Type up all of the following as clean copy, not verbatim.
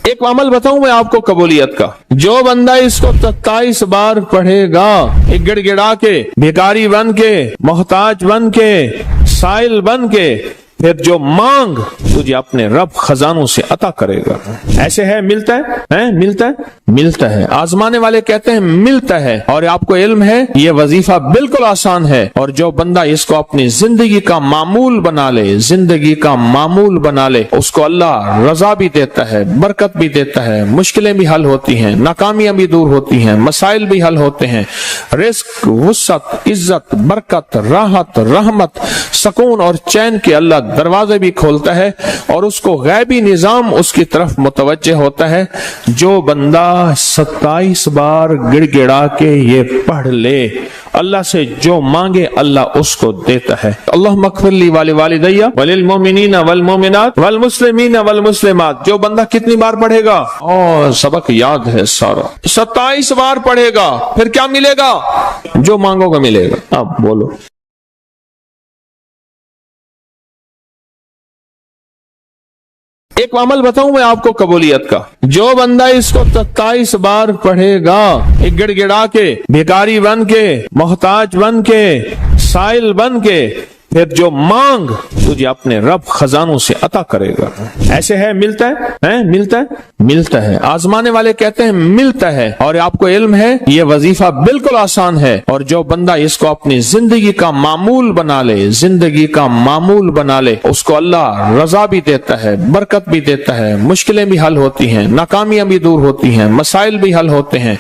ایک عمل بتاؤں میں آپ کو قبولیت کا، جو بندہ اس کو 27 بار پڑھے گا، ایک گڑ گڑا کے، بھیکاری بن کے، محتاج بن کے، سائل بن کے، پھر جو مانگ تجھے اپنے رب خزانوں سے عطا کرے گا۔ ایسے ہے ملتا ہے ملتا ہے ملتا ہے، آزمانے والے کہتے ہیں ملتا ہے، اور آپ کو علم ہے یہ وظیفہ بالکل آسان ہے، اور جو بندہ اس کو اپنی زندگی کا معمول بنا لے، زندگی کا معمول بنا لے، اس کو اللہ رضا بھی دیتا ہے، برکت بھی دیتا ہے، مشکلیں بھی حل ہوتی ہیں، ناکامیاں بھی دور ہوتی ہیں، مسائل بھی حل ہوتے ہیں، رزق، وسعت، عزت، برکت، راحت، رحمت، سکون اور چین کے اللہ دروازے بھی کھولتا ہے، اور اس کو غیبی نظام اس کی طرف متوجہ ہوتا ہے۔ جو بندہ 27 بار گڑ گڑا کے یہ پڑھ لے، اللہ سے جو مانگے اللہ اس کو دیتا ہے۔ اللہم اغفر لی ولوالدی وللمؤمنین والمؤمنات والمسلمین والمسلمات۔ جو بندہ کتنی بار پڑھے گا؟ سبق یاد ہے سارا، 27 بار پڑھے گا، پھر کیا ملے گا؟ جو مانگو گا ملے گا۔ اب بولو۔ ایک عمل بتاؤں میں آپ کو قبولیت کا، جو بندہ اس کو 27 بار پڑھے گا، ایک گڑ گڑا کے، بھیکاری بن کے، محتاج بن کے، سائل بن کے، پھر جو مانگ تجھے اپنے رب خزانوں سے عطا کرے گا۔ ایسے ہے ملتا ہے ملتا ہے ملتا ہے، آزمانے والے کہتے ہیں ملتا ہے، اور آپ کو علم ہے یہ وظیفہ بالکل آسان ہے، اور جو بندہ اس کو اپنی زندگی کا معمول بنا لے، زندگی کا معمول بنا لے، اس کو اللہ رضا بھی دیتا ہے، برکت بھی دیتا ہے، مشکلیں بھی حل ہوتی ہیں، ناکامیاں بھی دور ہوتی ہیں، مسائل بھی حل ہوتے ہیں،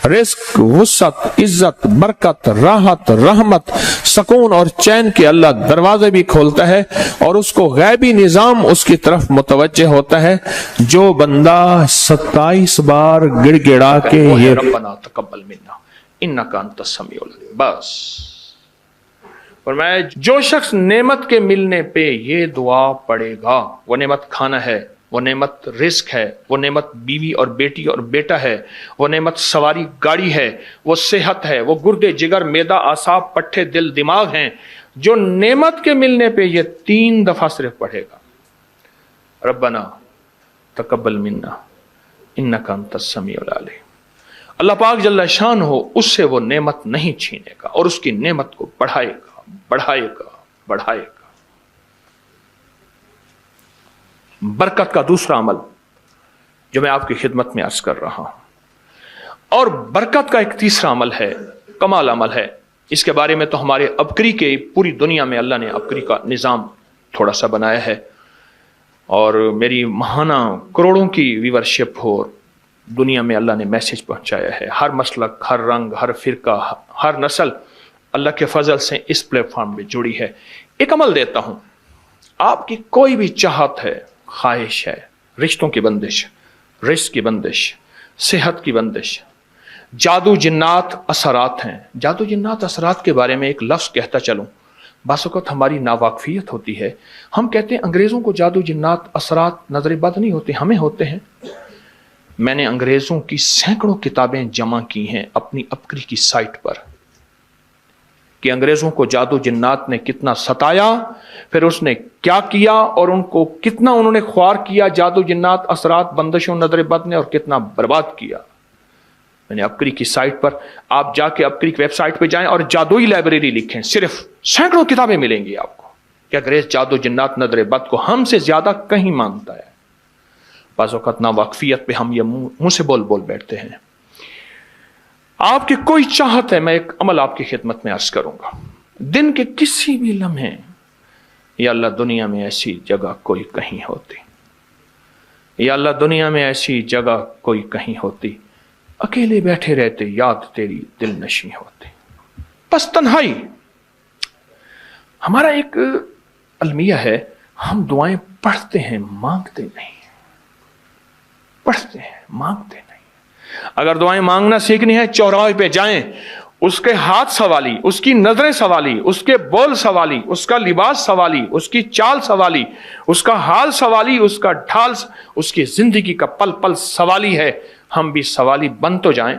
رزق، وسعت، عزت، برکت، راحت، رحمت، سکون اور چین کے اللہ دروازے بھی کھولتا ہے، اور اس کو غیبی نظام اس کی طرف متوجہ ہوتا ہے۔ جو بندہ 27 بار گڑ گڑا کے یہ ربنا تقبل منا انک انت السمیع العلیم، بس فرمایا جو شخص نعمت کے ملنے پہ یہ دعا پڑھے گا، وہ نعمت کھانا ہے، وہ نعمت رزق ہے، وہ نعمت بیوی اور بیٹی اور بیٹا ہے، وہ نعمت سواری گاڑی ہے، وہ صحت ہے، وہ گردے، جگر، معدہ، اعصاب، پٹھے، دل، دماغ ہیں، جو نعمت کے ملنے پہ یہ 3 دفعہ صرف پڑھے گا، ربنا تقبل منا انک انت السمیع العلیم، اللہ پاک جل شان ہو اس سے وہ نعمت نہیں چھینے گا، اور اس کی نعمت کو بڑھائے گا بڑھائے گا بڑھائے گا۔ برکت کا دوسرا عمل جو میں آپ کی خدمت میں عرض کر رہا ہوں، اور برکت کا ایک تیسرا عمل ہے، کمال عمل ہے، اس کے بارے میں تو ہمارے ابکری کے پوری دنیا میں اللہ نے ابکری کا نظام تھوڑا سا بنایا ہے، اور میری ماہانہ کروڑوں کی ویورشپ ہو، دنیا میں اللہ نے میسج پہنچایا ہے، ہر مسلک، ہر رنگ، ہر فرقہ، ہر نسل اللہ کے فضل سے اس پلیٹ فارم میں جڑی ہے۔ ایک عمل دیتا ہوں، آپ کی کوئی بھی چاہت ہے، خواہش ہے، رشتوں کی بندش، رزق کی بندش، صحت کی بندش، جادو جنات اثرات ہیں۔ جادو جنات اثرات کے بارے میں ایک لفظ کہتا چلوں، بعض اوقات ہماری ناواقفیت ہوتی ہے، ہم کہتے ہیں انگریزوں کو جادو جنات اثرات نظر بد نہیں ہوتے، ہمیں ہوتے ہیں۔ میں نے انگریزوں کی سینکڑوں کتابیں جمع کی ہیں اپنی ابکری کی سائٹ پر، کہ انگریزوں کو جادو جنات نے کتنا ستایا، پھر اس نے کیا کیا، اور ان کو کتنا انہوں نے خوار کیا جادو جنات اثرات بندشوں نظر بد نے، اور کتنا برباد کیا۔ میں نے ابکری کی سائٹ پر، آپ جا کے ابکری کی ویب سائٹ پہ جائیں اور جادوئی لائبریری لکھیں، صرف سینکڑوں کتابیں ملیں گی آپ کو کہ انگریز جادو جنات نظر بد کو ہم سے زیادہ کہیں مانتا ہے۔ بعض اوقات ناواقفیت پہ ہم یہ منہ سے بول بیٹھتے ہیں۔ آپ کی کوئی چاہت ہے، میں ایک عمل آپ کی خدمت میں عرض کروں گا، دن کے کسی بھی لمحے، یا اللہ دنیا میں ایسی جگہ کوئی کہیں ہوتی، یا اللہ دنیا میں ایسی جگہ کوئی کہیں ہوتی، اکیلے بیٹھے رہتے، یاد تیری دل نشیں ہوتی، بس تنہائی۔ ہمارا ایک المیہ ہے، ہم دعائیں پڑھتے ہیں مانگتے نہیں، پڑھتے ہیں مانگتے نہیں۔ اگر دعائیں مانگنا سیکھنی ہے، چوراہے پہ جائیں، اس کے ہاتھ سوالی، اس کی نظریں سوالی، اس کے بول سوالی، اس کا لباس سوالی، اس کی چال سوالی، اس کا حال سوالی، اس کا ڈھال، اس کی زندگی کا پل پل سوالی ہے۔ ہم بھی سوالی بن تو جائیں۔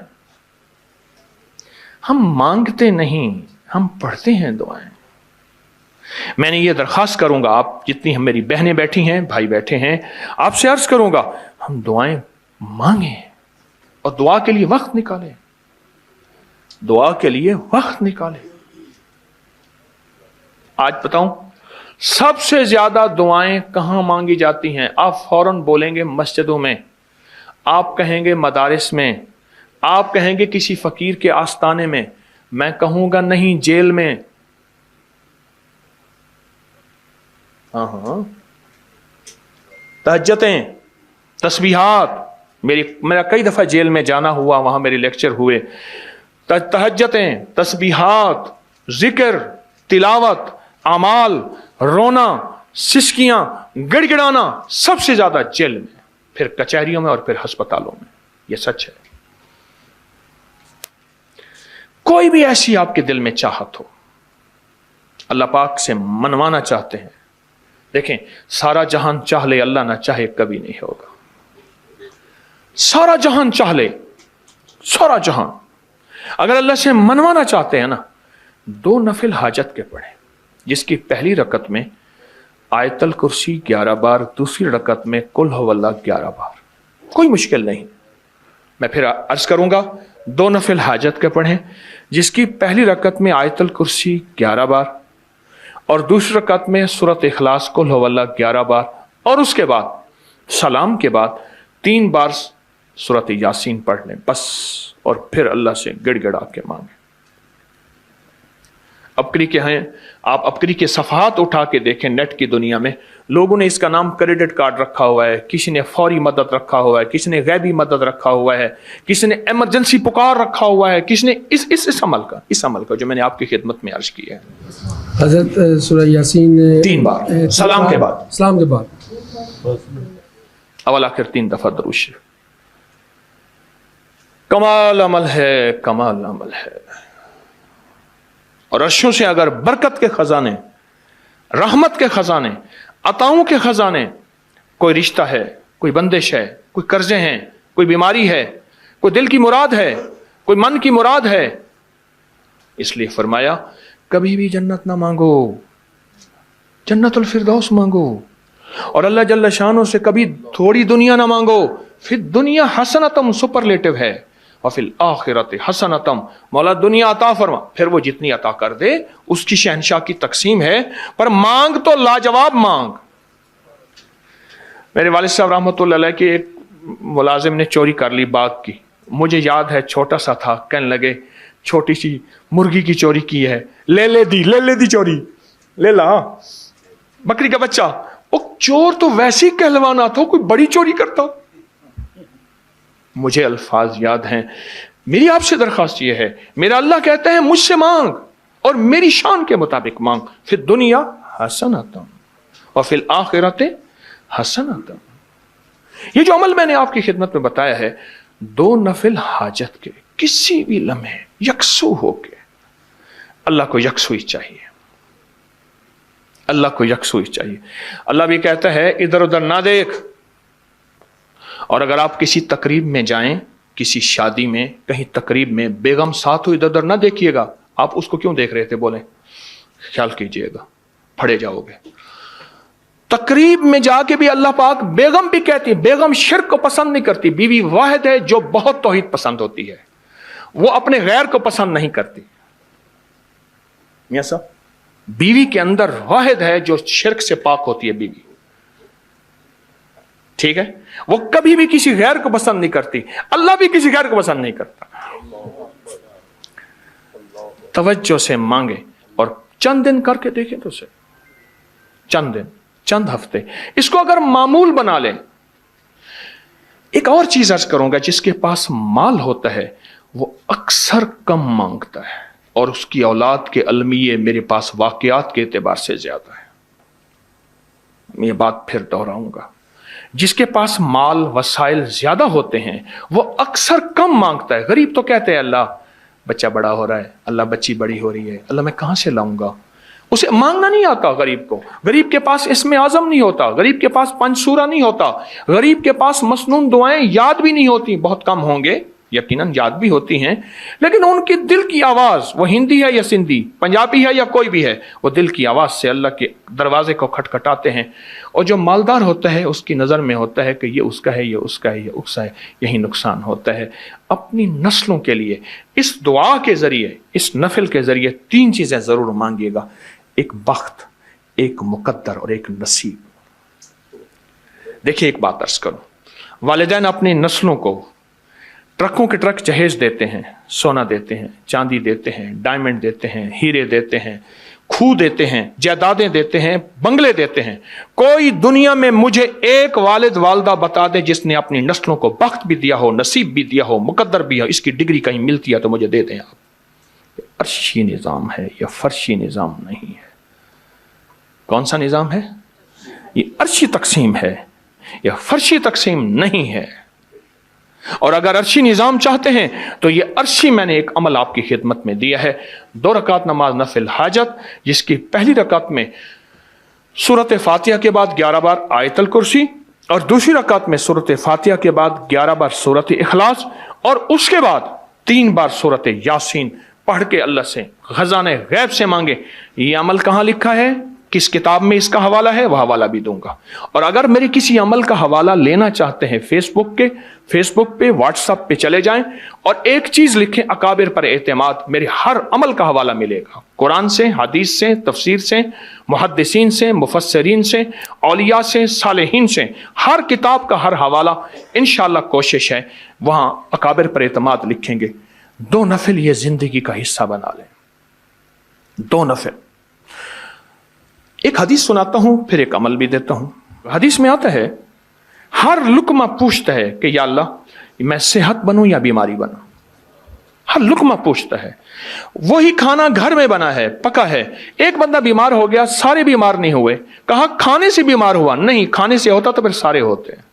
ہم مانگتے نہیں، ہم پڑھتے ہیں دعائیں۔ میں نے یہ درخواست کروں گا، آپ جتنی میری بہنیں بیٹھی ہیں، بھائی بیٹھے ہیں، آپ سے عرض کروں گا، ہم دعائیں मांगे और दुआ के लिए वक्त निकाले, दुआ के लिए वक्त निकाले। आज बताऊं सबसे ज्यादा दुआएं कहां मांगी जाती हैं? आप फौरन बोलेंगे मस्जिदों में, आप कहेंगे मदारिस में, आप कहेंगे किसी फकीर के आस्ताने में, मैं कहूंगा नहीं जेल में। हाँ, तहज्जुदें, तस्बीहात, मेरा कई दफा जेल में जाना हुआ, वहां मेरे लेक्चर हुए। तहज्जुदें, तस्बीहात, जिक्र, तिलावत, अमाल, रोना, सिसकियां, गिड़गिड़ाना सबसे ज्यादा जेल में, फिर कचहरियों में और फिर अस्पतालों में। यह सच है। कोई भी ऐसी आपके दिल में चाहत हो, अल्लाह पाक से मनवाना चाहते हैं, देखें सारा जहान चाह ले, अल्लाह ना चाहे कभी नहीं होगा। सारा जहान चाह ले, सारा जहान, अगर अल्लाह से मनवाना चाहते हैं ना, 2 नफिल हाजत के पढ़े, जिसकी पहली रकत में आयतल कुर्सी 11 बार, दूसरी रकत में कुल हुवल्लाह 11 बार, कोई मुश्किल नहीं। मैं फिर अर्ज करूंगा, 2 नफिल हाजत के पढ़ें, जिसकी पहली रकत में आयतल कुर्सी 11 बार और दूसरी रकत में सूरत इखलास कुल हुवल्लाह 11 बार, और उसके बाद सलाम के बाद 3 बार सूरत यासीन पढ़ लें बस, और फिर अल्लाह से गिड़गिड़ा के मांगे। अबकरी के हैं, आप अबकरी के सफ़हात उठा के देखें, नेट की दुनिया में लोगों ने इसका नाम क्रेडिट कार्ड रखा हुआ है, किसी ने फौरी मदद रखा हुआ है, किसी ने गैबी मदद रखा हुआ है, किसी ने इमरजेंसी पुकार रखा हुआ है, किसी ने इस अमल का जो मैंने आपकी खिदमत में अर्ज किया है। हज़रत सूरह यासीन 3 बार सलाम के बाद अवल आखिर 3 दफा दरूद शरीफ। कमाल अमल है, कमाल अमल है। और अर्शों से अगर बरकत के खजाने, रहमत के खजाने, अताओं के खजाने, कोई रिश्ता है, कोई बंदिश है, कोई कर्जे हैं, कोई बीमारी है, कोई दिल की मुराद है, कोई मन की मुराद है, इसलिए फरमाया कभी भी जन्नत ना मांगो, जन्नतुल फिरदौस मांगो। और अल्लाह जल्ल शानो से कभी थोड़ी दुनिया ना मांगो, फिर दुनिया हसनतम सुपरलेटिव है, और फिर आखिरत हसनतम, मौला दुनिया अता फरमा, फिर वो जितनी अता कर दे उसकी शहनशाह की तकसीम है, पर मांग तो लाजवाब मांग। मेरे वालिद साहब रहमतुल्लाह अलैह के एक मुलाजिम ने चोरी कर ली बाग की, मुझे याद है छोटा सा था, कहने लगे छोटी सी मुर्गी की चोरी की है, ले ले दी चोरी, ले ला बकरी का बच्चा। वो चोर तो वैसे ही कहलवाना था, कोई बड़ी चोरी करता। मुझे अल्फाज याद हैं। मेरी आपसे दरखास्त यह है, मेरा अल्लाह कहता है मुझसे मांग और मेरी शान के मुताबिक मांग, फिर दुनिया हसनतम और फिर आखिरत हसनतम। ये जो अमल मैंने आपकी खिदमत में बताया है, 2 नफिल हाजत के किसी भी लम्हे यकसू होके, अल्लाह को यकसुई चाहिए, अल्लाह को यकसुई चाहिए। अल्लाह भी कहता है इधर उधर ना देख। और अगर आप किसी तकरीब में जाएं, किसी शादी में, कहीं तकरीब में, बेगम साथ हो, इधर उधर ना देखिएगा। आप उसको क्यों देख रहे थे, बोले ख्याल कीजिएगा, फड़े जाओगे। तकरीब में जाके भी अल्लाह पाक, बेगम भी कहती है, बेगम शिर्क को पसंद नहीं करती, बीवी वाहिद है जो बहुत तौहीद पसंद होती है, वो अपने गैर को पसंद नहीं करती। मियां साहब, बीवी के अंदर वाहिद है जो शिर्क से पाक होती है बीवी, ठीक है, वो कभी भी किसी गैर को पसंद नहीं करती, अल्लाह भी किसी गैर को पसंद नहीं करता। तवज्जो से मांगे और चंद दिन करके देखें तो से, चंद दिन, चंद हफ्ते, इसको अगर मामूल बना लें। एक और चीज अर्ज करूंगा, जिसके पास माल होता है वो अक्सर कम मांगता है, और उसकी औलाद के अलमिये मेरे पास वाकयात के एतबार से ज्यादा है। मैं ये बात फिर दोहराऊंगा, जिसके पास माल वसाइल ज्यादा होते हैं वो अक्सर कम मांगता है। गरीब तो कहते हैं अल्लाह बच्चा बड़ा हो रहा है, अल्लाह बच्ची बड़ी हो रही है, अल्लाह मैं कहां से लाऊंगा। उसे मांगना नहीं आता गरीब को। गरीब के पास इसमें आजम नहीं होता, गरीब के पास पंचसूरा नहीं होता, गरीब के पास मसनून दुआएं याद भी नहीं होती, बहुत कम होंगे यकीनन याद भी होती हैं, लेकिन उनकी दिल की आवाज, वो हिंदी है या सिंधी, पंजाबी है या कोई भी है, वो दिल की आवाज से अल्लाह के दरवाजे को खटखटाते हैं। और जो मालदार होता है उसकी नजर में होता है कि ये उसका है, ये उसका है, ये उसका है, यही नुकसान होता है। अपनी नस्लों के लिए इस दुआ के जरिए, इस नफिल के जरिए 3 चीजें जरूर मांगिएगा, एक बख्त, एक मुकद्दर और एक नसीब। देखिए एक बात अर्ज करूं, वालिदैन अपनी नस्लों को ट्रकों के ट्रक जहेज देते हैं, सोना देते हैं, चांदी देते हैं, डायमंड देते हैं, हीरे देते हैं, खूह देते हैं, जायदादें देते हैं, बंगले देते हैं। कोई दुनिया में मुझे एक वालिद वालदा बता दे जिसने अपनी नस्लों को बख्त भी दिया हो, नसीब भी दिया हो, मुकद्दर भी हो, इसकी डिग्री कहीं मिलती है तो मुझे दे दें आप। अर्शी निज़ाम है, यह फर्शी निज़ाम नहीं है। कौन सा निज़ाम है? ये अर्शी तकसीम है, यह फर्शी तकसीम नहीं है। और अगर अर्शी निज़ाम चाहते हैं तो ये अर्शी मैंने एक अमल आपकी खिदमत में दिया है। 2 रकात नमाज नफिल हाजत, जिसकी पहली रकात में सूरत फातिहा के बाद 11 बार आयतल कुर्सी, और दूसरी रकात में सूरत फातिहा के बाद 11 बार सूरत इखलास, और उसके बाद 3 बार सूरत यासीन पढ़ के अल्लाह से खजाने गैब से मांगे। ये अमल कहाँ लिखा है, किस किताब में इसका हवाला है, वह हवाला भी दूंगा। और अगर मेरे किसी अमल का हवाला लेना चाहते हैं फेसबुक पे, व्हाट्सएप पे चले जाएं और एक चीज लिखें, अकाबिर पर एतमाद, मेरे हर अमल का हवाला मिलेगा, कुरान से, हदीस से, तफसीर से, मुहद्दिसीन से, मुफस्सरीन से, औलिया से, सालेहीन से, हर किताब का हर हवाला इंशाअल्लाह कोशिश है वहां अकाबिर पर एतमाद लिखेंगे। 2 नफिल ये जिंदगी का हिस्सा बना लें, 2 नफिल। एक हदीस सुनाता हूं, फिर एक अमल भी देता हूं। हदीस में आता है, हर लुकमा पूछता है कि या अल्लाह मैं सेहत बनूं या बीमारी बनूं। हर लुकमा पूछता है। वही खाना घर में बना है, पका है, एक बंदा बीमार हो गया, सारे बीमार नहीं हुए। कहा खाने से बीमार हुआ, नहीं, खाने से होता तो फिर सारे होते हैं।